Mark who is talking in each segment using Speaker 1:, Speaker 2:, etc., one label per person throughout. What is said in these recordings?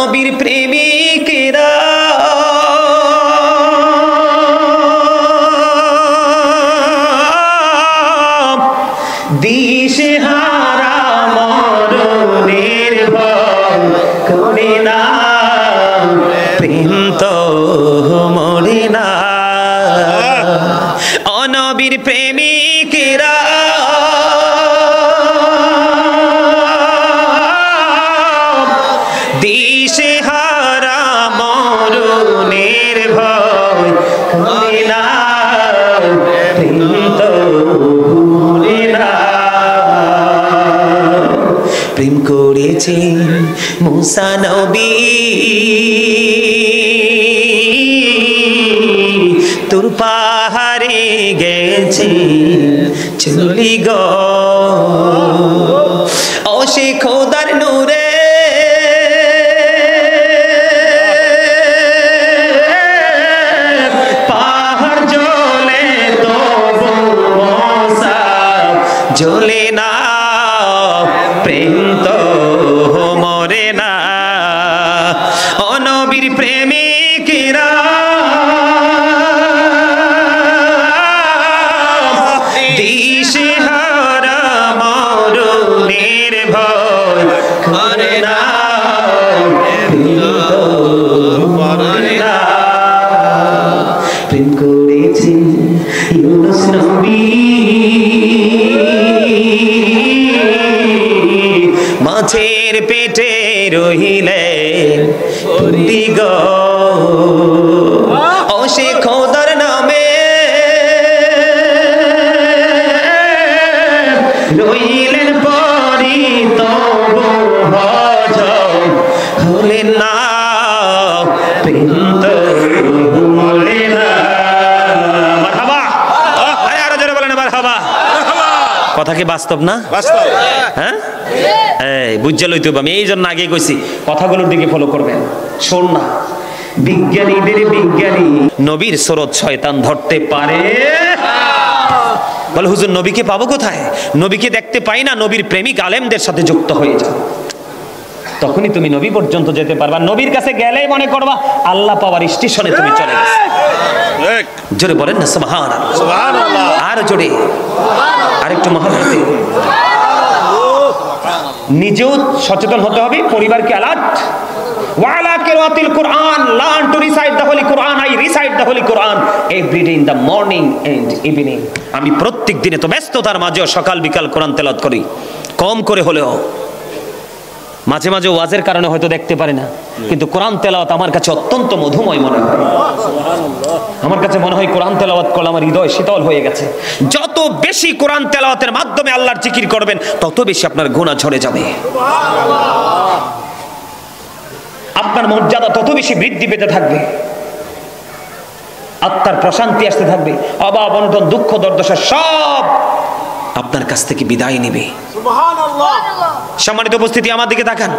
Speaker 1: নবীর প্রেমিকেরা দিশেহারা মরণের ভয় করে না, প্রেম তো মরে না। অনবীর প্রেমিকেরা দিশেহারা মরণের ভয় করে না, প্রেম তো মরে না। প্রেম করেছেন মুসা নবী, তোর পাহাড়ে গেছে চলি গো, ও সে খোদার নূরে পাহাড় জ্বলে তবু মুসা জ্বলে না, প্রেম তো মরে না। ও নবীর প্রেমিকেরা দিশেহারা মরণের ভয় করে না, প্রেম তো মরে না। প্রেম করেছেন ইউনুস নবী, মাছের পেটে রহিলেন পরিগ, ও সে খোদার নামে রহিলেন পরি তবু হজম হলেন না, প্রেম তো মরে না। মারহাবা, আরো জোরে বলেন মারহাবা। কথা কি বাস্তব না? হ্যাঁ, বুঝে লইতে হবে। আমি এই জন্য আগে কইছি কথাগুলোর দিকে ফলো করবেন। শোন না, বিজ্ঞানীদের বিজ্ঞানী নবীর সুরত শয়তান ধরতে পারে। বলে হুজুর নবীকে পাবো কোথায়? নবীকে দেখতে পাই না, নবীর প্রেমিক আলেমদের সাথে যুক্ত হয়ে যাও, তখনই তুমি নবী পর্যন্ত যেতে পারবা। নবীর কাছে গেলেই মনে করবা আল্লাহ পাওয়ার স্টেশনে তুমি চলে গেছো। জোরে বলেন না সুবহানাল্লাহ। আর জোরে, আরেকটু মহব্বতে। নিজেও সচেতন হতে হবে, পরিবারকে অ্যালার্ট। ওয়ালা কিরাতিল কুরআন, learn to recite the holy Quran. I recite the holy Quran every day in the morning and evening. আমি প্রত্যেক দিনে তো ব্যস্ততার মাঝেও সকাল বিকাল কোরআন তেলাওয়াত করি, কম করে হলেও। মাঝে মাঝে ওয়াজের কারণে হয়তো দেখতে পারি না, কিন্তু কোরআন তেলাওয়াত আমার কাছে অত্যন্ত মধুময় মনে হয়। আমার কাছে মনে হয় কোরআন তেলাওয়াত করলে আমার হৃদয় শীতল হয়ে গেছে। যত বেশি কোরআন তেলাওয়াতের মাধ্যমে আল্লাহর জিকির করবেন, তত বেশি আপনার গুনাহ ঝরে যাবে, আপনার মর্যাদা তত বেশি বৃদ্ধি পেতে থাকবে, আত্মার প্রশান্তি আসতে থাকবে, অভাব অনটন দুঃখ দুর্দশা সব আপনার কাছ থেকে বিদায় নেবে। সম্মানিত উপস্থিতি, আমার দিকে তাকান।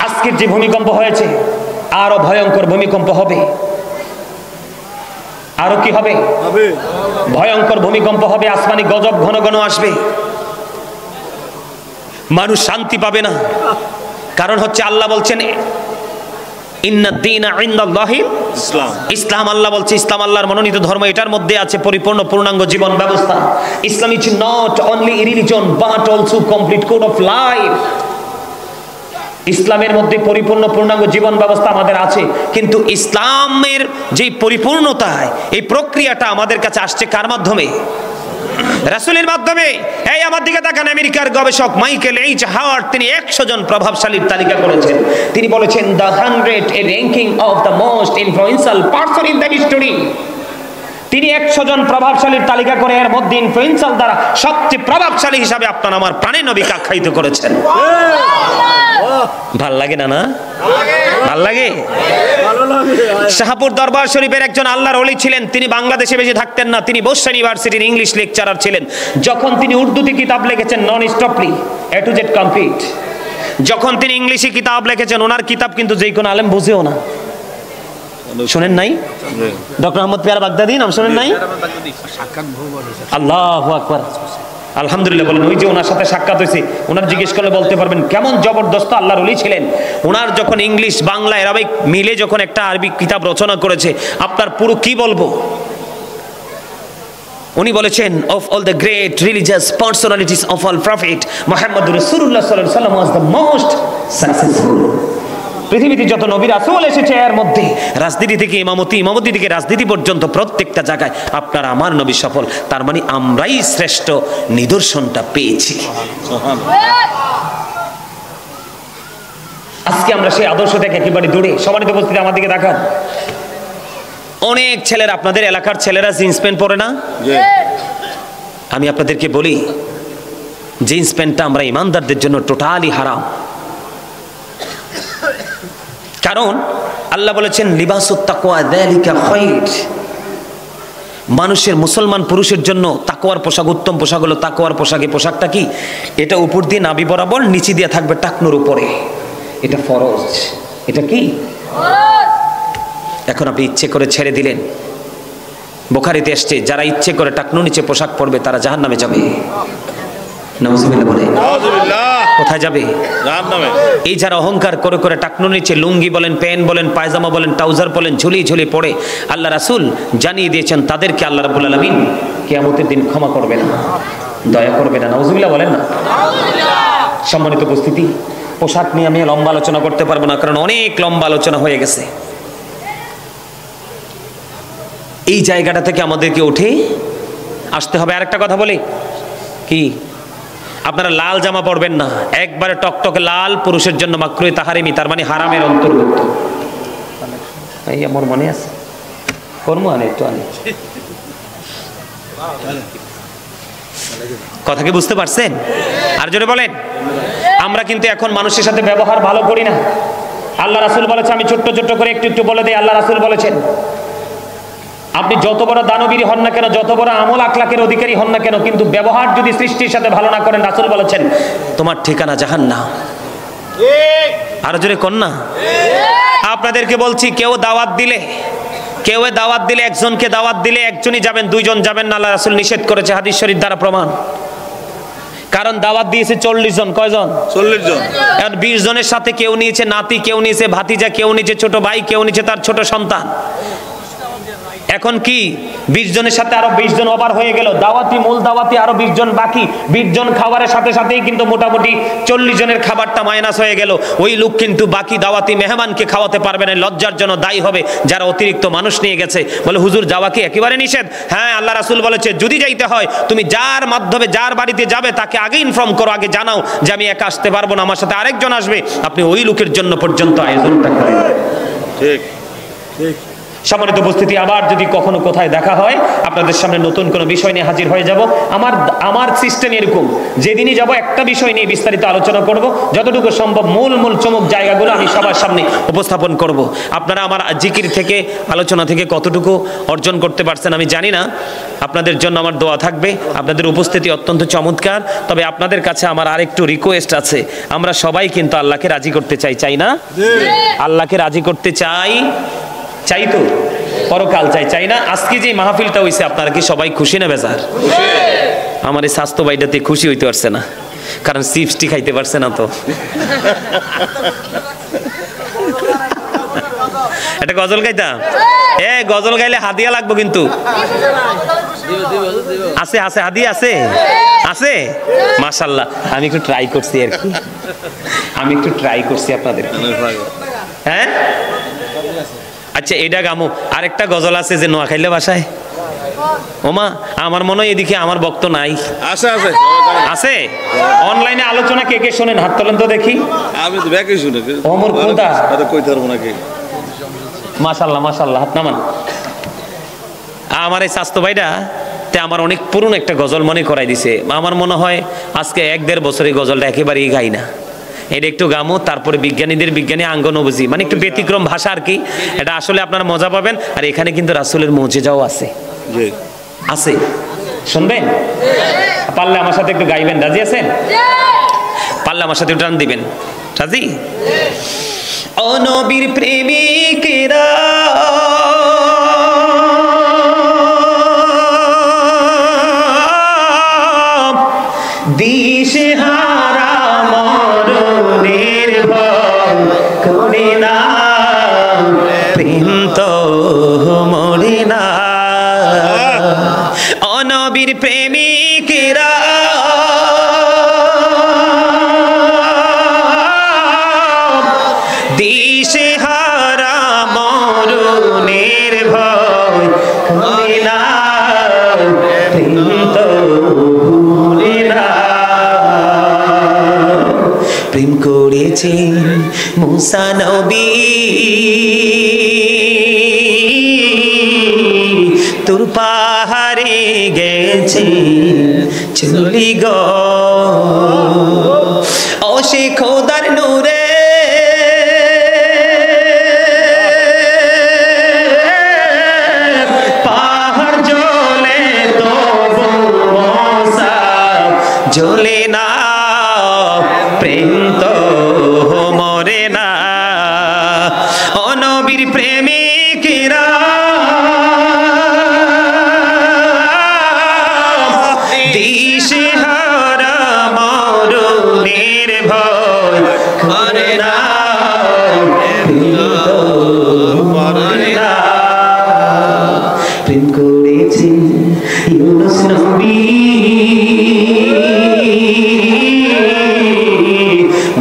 Speaker 1: আজকের যে ভূমিকম্প হয়েছে, আরো ভয়ঙ্কর ভূমিকম্প হবে। আরো কি হবে? ভয়ঙ্কর ভূমিকম্প হবে, আসমানি গজব ঘন ঘন আসবে, মানুষ শান্তি পাবে না। কারণ হচ্ছে আল্লাহ বলছেন ইসলাম। আল্লাহ বলছে ইসলাম আল্লাহর মনোনীত ধর্ম, এটার মধ্যে আছে পরিপূর্ণ পূর্ণাঙ্গ জীবন ব্যবস্থা। Islam is not only religion but also complete code of life. ইসলামের মধ্যে পরিপূর্ণ পূর্ণাঙ্গ জীবন ব্যবস্থা আমাদের আছে, কিন্তু ইসলামের যে পরিপূর্ণতা, এই প্রক্রিয়াটা আমাদের কাছে আসছে কার মাধ্যমে? রাসূলের মাধ্যমে। এই আমার দিকে তাকান, আমেরিকার গবেষক মাইকেল এইচ হাওয়ার্ড তিনি 100 জন প্রভাবশালীর তালিকা করেছেন। তিনি বলেছেন the 100 A ranking of the most influential person in the history. তিনি 100 জন প্রভাবশালীর তালিকা করে এর মধ্যে ইনফ্লুয়েন্সিয়াল দ্বারা সবচেয়ে প্রভাবশালী হিসাবে আপনার আমার প্রাণের নবীকে আখ্যায়িত করেছেন। ভাল লাগে না? না ভাল লাগে? শাহপুর দরবার শরীফের একজন আল্লাহর ওলি ছিলেন, তিনি বাংলাদেশে বেশি থাকতেন না, তিনি বসরা ইউনিভার্সিটির ইংলিশ লেকচারার ছিলেন। যখন তিনি উর্দুতে কিতাব লিখেছেন নন স্টপলি এ টু জেড কমপ্লিট, যখন তিনি ইংলিশে কিতাব লিখেছেন, ওনার কিতাব কিন্তু যে কোনো আলেম বুঝেও না। শুনেন নাই? ডক্টর আহমদ পিয়ারা বাগদাদি নাম শুনেন নাই? আল্লাহু আকবার। আলহামদুলিল্লাহ বলেন। ওই যে ওনার সাথে সাক্ষাৎ হয়েছে, ওনার জিজ্ঞেস করলে বলতে পারবেন কেমন জবরদস্ত আল্লাহর ওলি ছিলেন। ওনার যখন ইংলিশ বাংলা আরবিক মিলে যখন একটা আরবি কিতাব রচনা করেছে, আপনার পুরো কি বলবো, উনি বলেছেন of all the great religious personalities of all prophet Muhammad Rasulullah sallallahu alaihi wasallam was the most successful. পৃথিবীতে যত নবী রাসূল এসেছে এর মধ্যে রাজনীতি থেকে ইমামতি থেকে রাজনীতি পর্যন্ত প্রত্যেকটা জায়গায় আপনার আমার নবী সফল। তার মানে আমরাই শ্রেষ্ঠ নিদর্শনটা পেয়েছি। আজকে আমরা সেই আদর্শ থেকে একেবারে দূরে। সম্মানিত উপস্থিতি, আমার দিকে তাকান। অনেক ছেলেরা, আপনাদের এলাকার ছেলেরা জিন্স প্যান্ট পরে না? আমি আপনাদেরকে বলি, জিন্স প্যান্টটা আমরা ইমানদারদের জন্য টোটালি হারাম। কারণ আল্লাহ বলেছেন লিবাসুত তাকওয়া যালিকা খায়র। মানুষের, মুসলমান পুরুষের জন্য তাকওয়ার পোশাক উত্তম পোশাক হলো তাকওয়ার পোশাক। এই পোশাকটা কি? এটা উপর দিয়ে নাভি বরাবর, নিচে দিয়ে থাকবে টাকনুর উপরে। এটা ফরজ। এটা কি? এখন আপনি ইচ্ছে করে ছেড়ে দিলেন। বুখারীতে এসেছে যারা ইচ্ছে করে টাকনু নিচে পোশাক পরবে তারা জাহান্নামে যাবে। নাউজুবিল্লাহ বলে। কোথায় যাবে? জাহান্নামে। এই যারা অহংকার করে করে টাকনু নিচে লুঙ্গি বলেন, প্যান্ট বলেন, পায়জামা বলেন, ট্রাউজার বলেন, ঝুলি ঝুলি পড়ে, আল্লাহ রাসূল জানিয়ে দিয়েছেন তাদেরকে আল্লাহ রাব্বুল আলামিন কিয়ামতের দিন ক্ষমা করবে না, দয়া করবে না। নাউজুবিল্লাহ বলেন না। সম্মানিত উপস্থিতি, পোশাক নিয়ে আমি লম্বা আলোচনা করতে পারবো না, কারণ অনেক লম্বা আলোচনা হয়ে গেছে। এই জায়গাটা থেকে আমাদেরকে উঠে আসতে হবে। আরেকটা কথা বলি, কি আপনারা লাল জামা পরবেন না, একবারে টকটকে লাল পুরুষের জন্য মাকরুহে তাহরিমি, তার মানে হারামের অন্তর্ভুক্ত। এই আমার মনে আছে, কর্ম আনে একটু আনে। কথা কি বুঝতে পারছেন? আর জোরে বলেন। আমরা কিন্তু এখন মানুষের সাথে ব্যবহার ভালো করি না। আল্লাহ রাসূল বলেছে, আমি ছোট্ট ছোট্ট করে একটু বলে দেই। আল্লাহ রাসূল বলেছেন, আপনি যত বড় দানবীর হন না কেন, যত বড় আমল আখলাকের অধিকারী হন না কেন, কিন্তু ব্যবহার যদি সৃষ্টির সাথে ভালো না করেন, রাসূল বলেছেন তোমার ঠিকানা জাহান্নাম। ঠিক। আর জোরে কোন না। আপনাদেরকে বলছি, কেউ দাওয়াত দিলে একজনকে দাওয়াত দিলে একজনই যাবেন, দুইজন যাবেন না। আল্লাহ রাসূল নিষেধ করেছে, হাদিস শরীফ দ্বারা প্রমাণ। কারণ দাওয়াত দিয়েছে 40 জন। কয়জন? 40 জন। আর 20 জনের সাথে কেউ নিয়েছে নাতি, কেউ নিয়েছে ভাতিজা, কেউ নিয়েছে ছোট ভাই, কেউ নিয়েছে তার ছোট সন্তান। এখন কি 20 জনের সাথে আরো 20 জন ওভার হয়ে গেল। দাওয়াতি, মূল দাওয়াতি আরো 20 জন বাকি। 20 জন খাবারের সাথে সাথেই কিন্তু মোটামুটি 40 জনের খাবারটা মাইনাস হয়ে গেল। ওই লোক কিন্তু বাকি দাওয়াতি মেহমানকে খাওয়াতে পারবে না, লজ্জার জন্য দায়ী হবে যারা অতিরিক্ত মানুষ নিয়ে গেছে। বলে হুজুর যাওয়া কি একেবারে নিষেধ? হ্যাঁ, আল্লাহ রাসূল বলেছে যদি যাইতে হয় তুমি যার মাধ্যমে যার বাড়িতে যাবে তাকে আগে ইনফর্ম করো, আগে জানাও যে আমি একা আসতে পারবো না, আমার সাথে আরেকজন আসবে। আপনি ওই লোকের জন্য পর্যন্ত আয়োজনটা করেন। ঠিক ঠিক। সম্মানিত উপস্থিতি, আবার যদি কখনো কোথায় দেখা হয় আপনাদের সামনে নতুন কোনো বিষয় নিয়ে হাজির হয়ে যাব। আমার সিস্টেম এরকম, যেদিনই যাব একটা বিষয় নিয়ে বিস্তারিত আলোচনা করব, যতটুকু সম্ভব মূল চমক জায়গাগুলো আমি সবার সামনে উপস্থাপন করব। আপনারা আমার জিকির থেকে, আলোচনা থেকে কতটুকু অর্জন করতে পারছেন আমি জানি না। আপনাদের জন্য আমার দোয়া থাকবে। আপনাদের উপস্থিতি অত্যন্ত চমৎকার। তবে আপনাদের কাছে আমার আরেকটু রিকোয়েস্ট আছে। আমরা সবাই কিন্তু আল্লাহকে রাজি করতে চাই না? আল্লাহকে রাজি করতে চাই তো, পরকাল চাই না? আজকে যে মাহফিলটা হইছে আপনারা কি সবাই খুশি না বেজার? আমার এই স্বাস্থ্য বাইটাতে খুশি হইতে পারছে না, কারণ চিপসটি খাইতে পারছে না। তো একটা গজল গাইতাম। গজল গাইলে হাদিয়া লাগবে কিন্তু। আছে হাদিয়া আছে। মাশাআল্লাহ, আমি একটু ট্রাই করছি আপনাদের। হ্যাঁ আচ্ছা, এটা গামো। আরেকটা গজল আছে যে নোয়াখাইলে বাসায়। ওমা, আমার মনে হয় এদিকে আমার বক্ত নাই। আছে অনলাইনে আলোচনা কে কে শোনেন? হাত তোলেন তো দেখি। আমি তো ব্যাকে শুনি। ওমর কোনটা? এটা কইতে পারবো নাকি? মাশাআল্লাহ, হাত নামান। আমার এই স্বাস্থ্য ভাইটা তে আমার অনেক পুরনো একটা গজল মনে করাই দিছে। আমার মনে হয় আজকে 1-1.5 বছর এই গজলটা একেবারেই গাই না। এটা একটু গামো, তারপরে বিজ্ঞানী আঙ্গনও বুঝি, মানে একটু ব্যতিক্রম ভাষা আর কি। এটা আসলে আপনারা মজা পাবেন। আর এখানে কিন্তু রাসূলের মুজিজাও আছে। শুনবেন? পারলে আমার সাথে একটু গাইবেন। রাজি আছেন? পারলে আমার সাথে টান দিবেন। রাজি? ও নবীর প্রেমিকেরা, করে না, প্রেম তো মরে না। ও নবীর প্রেমিকেরা দিশেহারা মরণের ভয় করে না, প্রেম তো ভুলে না। প্রেম করেছেন মুসা নবী, তোর পাহাড়ে গেছে চলি গো। ও সে খোদার নূরে পাহাড় জ্বলে তবু মুসা জ্বলে না, প্রেম তো মরে না। ও নবীর প্রেমিকেরা দিশেহারা মরণের ভয় করে না, প্রেম তো মরে না। প্রেম করেছে ইউনুস নবী,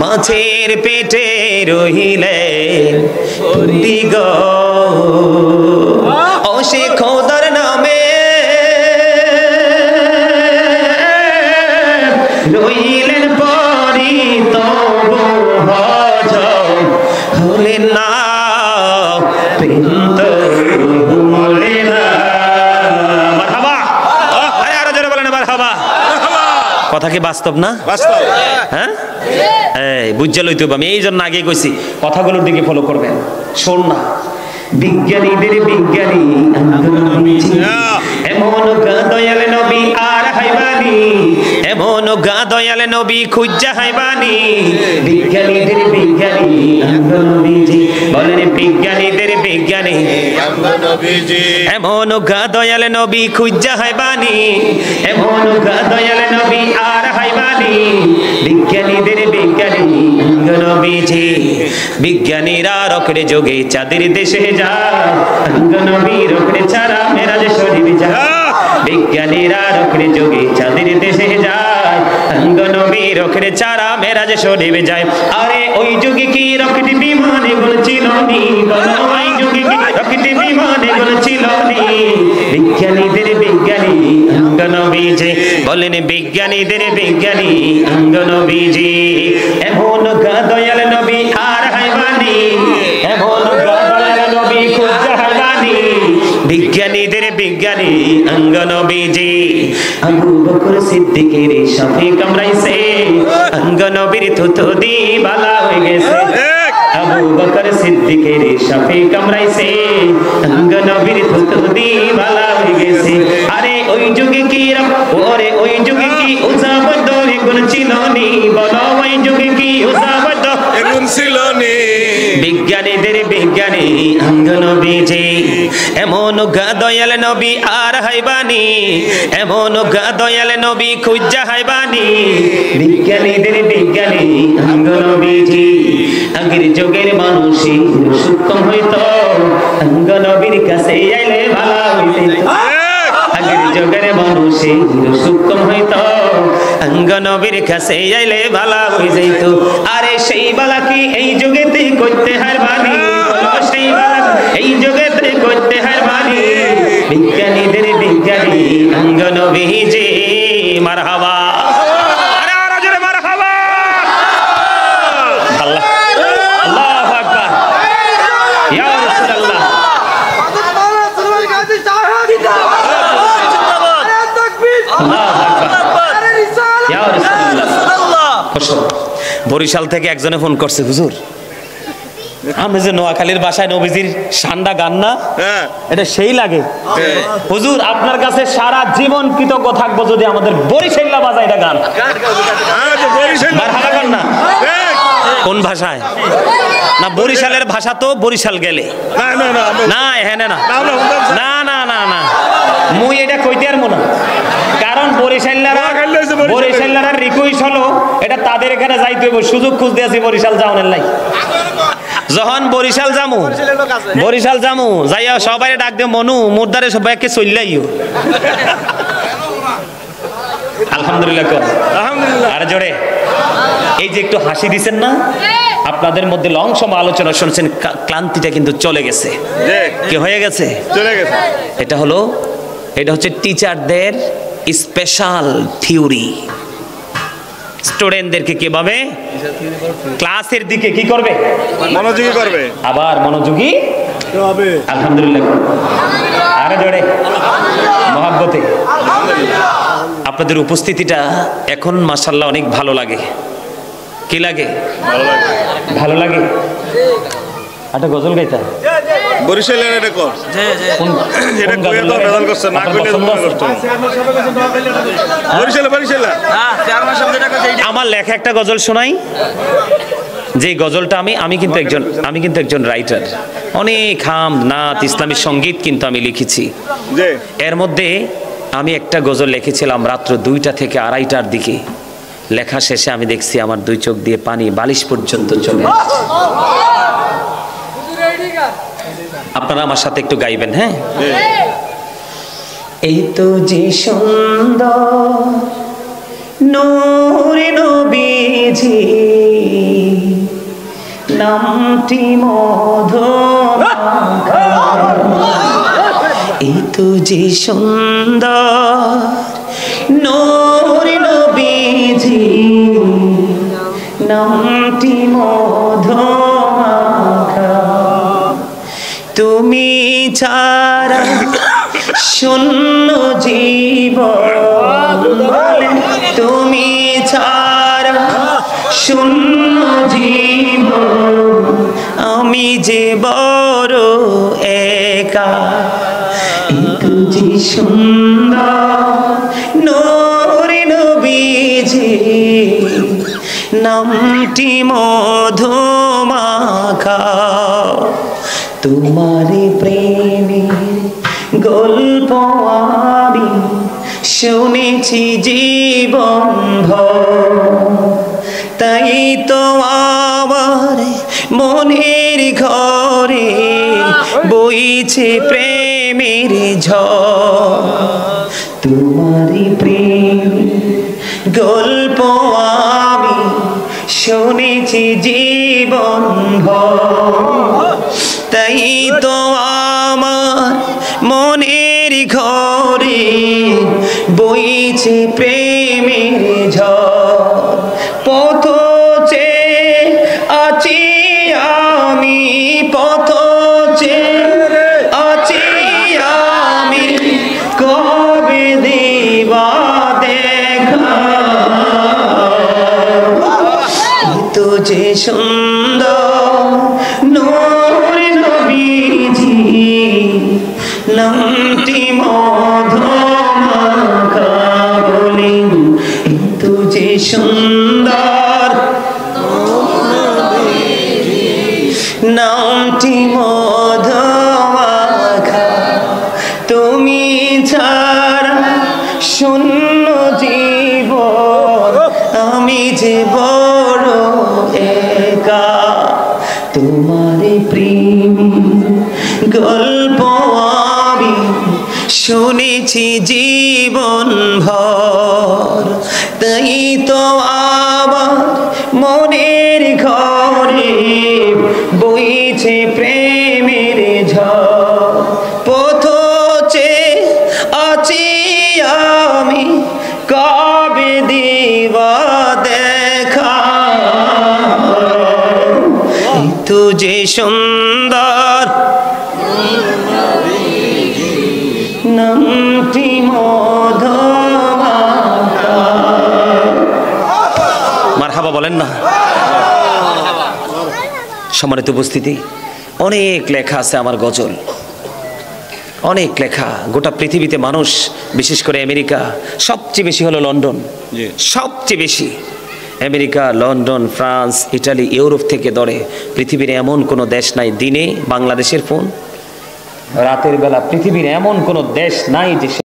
Speaker 1: মাছের পেটে রহিলেন বন্দি গো। ও সে খোদার নামে রহিলেন পরি তবু হজম হলেন না, প্রেম তো মরে না। মারহাবা, আরে আরো জোরে বলেন মারহাবা। কথা কি বাস্তব না? বাস্তব। হ্যাঁ, এই বুঝতে লইতে হবে। আমি এই জন্য আগে কইছি কথাগুলোর দিকে ফলো করবেন। শোন না, বিজ্ঞানীদের বিজ্ঞানী এমন দয়াল নবী আর হাইবানি, এমন দয়াল নবী খুঁজা হাইবানি। বিজ্ঞানীদের বিজ্ঞানী নবীজি বলেন, বিজ্ঞানীদের বিজ্ঞানী এমন দয়াল নবী খুঁজা হাইবানি, এমন দয়াল নবী আর হাইবানি। বিজ্ঞানীদের বিজ্ঞানী নবীজি, বিজ্ঞানীরা রকেট যোগে চাঁদের দেশে যায়, নবী রকেট ছাড়া মেরাজ শরীফ যায়। বিজ্ঞানীরা রকেট যোগে চাঁদের দেশে যায়, নবী রকেট ছাড়া মেরাজ শরীফ যায়। আরে ওই যুগে কি রকেট বিমানে গুলো ছিল নি? বলো ওই যুগে কি রকেট বিমানে গুলো ছিল নি? বিজ্ঞানীদের বিজ্ঞানী নবীজি বলেন, বিজ্ঞানীদের বিজ্ঞানী নবীজি এমন দয়াল নবী আর হাইবানি, এমন দয়াল নবী খুঁজা হাইবানি। বিজ্ঞানীদের বিজ্ঞানী নবীজি আবু বকর সিদ্দিকের সাথে কামড়াইছে, নবীর থুতু দি বালা হয়ে গেছে। আবু বকর সিদ্দিকের সাথে কামড়াইছে, নবীর থুতু দি বালা হয়ে গেছে। আরে ওই যুগে কি ওরে ওই যুগে কি উসাবদ এগুন ছিল নি? বলো ওই যুগে কি উসাবদ এগুন ছিল নি? বিজ্ঞানীদের বিজ্ঞানী নবীজি এমন দয়াল নবী আর হাইবানি, এমন দয়াল নবী খুঁজা হাইবানি। বিজ্ঞানীদের বিজ্ঞানী নবীজি আগের যুগের মানুষই সূক্ষ্ম হইতো, নবীর কাছে আইলে ভালো হইতো। আগের যুগের মানুষই সূক্ষ্ম হইতো, নবীর কাছে আইলে ভালো হয়ে যাইত। আরে সেই বালা কি এই যুগেতে করতে হারবানি? সেই বালা এই যুগেতে করতে হারবানি। বিজ্ঞানীদের বিজ্ঞানী নবীজি মারহাবা। আরে আরো জোরে মারহাবা। আল্লাহ আল্লাহু আকবার, ইয়া রাসূলুল্লাহ। বরিশাল থেকে একজনে ফোন করছে, হুজুর আমি যে নোয়াখালীর বাসায় নবীজির সান্ডা গান না, এটা সেই লাগে হুজুর, আপনার কাছে সারা জীবন কৃতজ্ঞ থাকবো যদি আমাদের বরিশাল্লা বাজায় এটা গান। না কোন ভাষায়? না বরিশালের ভাষা তো বরিশাল গেলে না, হ্যাঁ না না না না না, মুই এটা কইতে আর মনে, কারণ বরিশাল্লার রিকোয়েস্ট হলো এটা তাদের এখানে যাইতে হইব, সুযোগ খুঁজতে আছি বরিশাল যাওয়ার লাই। যখন বরিশাল জামু যাইয়া সবাই ডাক দে মনু মুর্দারে সবাইকে চললাইও আলহামদুলিল্লাহ আলহামদুলিল্লাহ আরে জোরে এই যে একটু হাসি দিছেন না আপনাদের মধ্যে লং সময় আলোচনা শুনছেন ক্লান্তিটা কিন্তু চলে গেছে কি হয়ে গেছে চলে গেছে এটা হচ্ছে টিচারদের স্পেশাল থিওরি স্টুডেন্টদেরকে কিভাবে ক্লাসের দিকে কি করবে মনোযোগী করবে আবার মনোযোগী হবে আলহামদুলিল্লাহ আরে জোরে মহব্বতে আপনাদের উপস্থিতিটা এখন মাশাআল্লাহ অনেক ভালো লাগে কি লাগে ভালো লাগে একটা গজল গাইতা বরিশালের এটা কর এটা কইয়া তো রেজাল্ট করছে না কইলে তো কষ্ট বরিশাল হ্যাঁ চেয়ারম্যান শব্দটা কইছে আমার লেখা একটা গজল শোনাই যে গজলটা আমি কিন্তু একজন রাইটার অনেক হামদ নাত ইসলামী সঙ্গীত কিন্তু আমি লিখেছি এর মধ্যে আমি একটা গজল লিখেছিলাম রাত্র 2টা থেকে 2:30টার দিকে লেখা শেষে আমি দেখছি আমার 2 চোখ দিয়ে পানি বালিশ পর্যন্ত চলে আসছে আপনারা আমার সাথে একটু গাইবেন হ্যাঁ এই তো যে সুন্দর নূরে নবীজি নামটি মধুর এই তো যে সুন্দর নূরে নবীজি নামটি মধুর তুমি ছাড়া শূন্য জীবন তুমি ছাড়া শূন্য জীবন আমি যে বড় একা একটু যে সুন্দর নূরে নবীজি নামটি মধুমাখা তোমারে প্রেমে গল্প আমি শুনেছি জীবন ভর তাই তো আমার মনের ঘরে বইছে প্রেমের ঝড় তোমারে প্রেমে গল্প আমি শুনেছি জীবন ভর তাই তো আমার মনের ঘরে বইছে প্রেমের ঝড় পথ চেয়ে আছি আমি পথ চেয়ে আছি আমি কবে দিবা দেখা তো যে সুন্দর নূরে নবীজি নামটি মধুমাখা বলি তো যে সুন্দর নামটি মধুমাখা তুমি ছাড়া শূন্য জীবন আমি যে বড় একা তোমারে প্রেম গল্প আমি শুনেছি জীবন ভর তাই তো আমার মনের ঘরে বইছে প্রেমের ঝড় পথ চেয়ে আছি আমি কবে দিবা দেখা তুঝে সুন্দর নামটি মধুমাখা মারহাবা বলেন না সম্মানিত উপস্থিতি অনেক লেখা আছে আমার গজল অনেক লেখা গোটা পৃথিবীতে মানুষ বিশেষ করে আমেরিকা সবচেয়ে বেশি হলো লন্ডন সবচেয়ে বেশি America London France Italy Europe থেকে ধরে পৃথিবীর এমন কোনো দেশ নাই দিনে বাংলাদেশের ফোন রাতের বেলা পৃথিবীর এমন কোনো দেশ নাই যে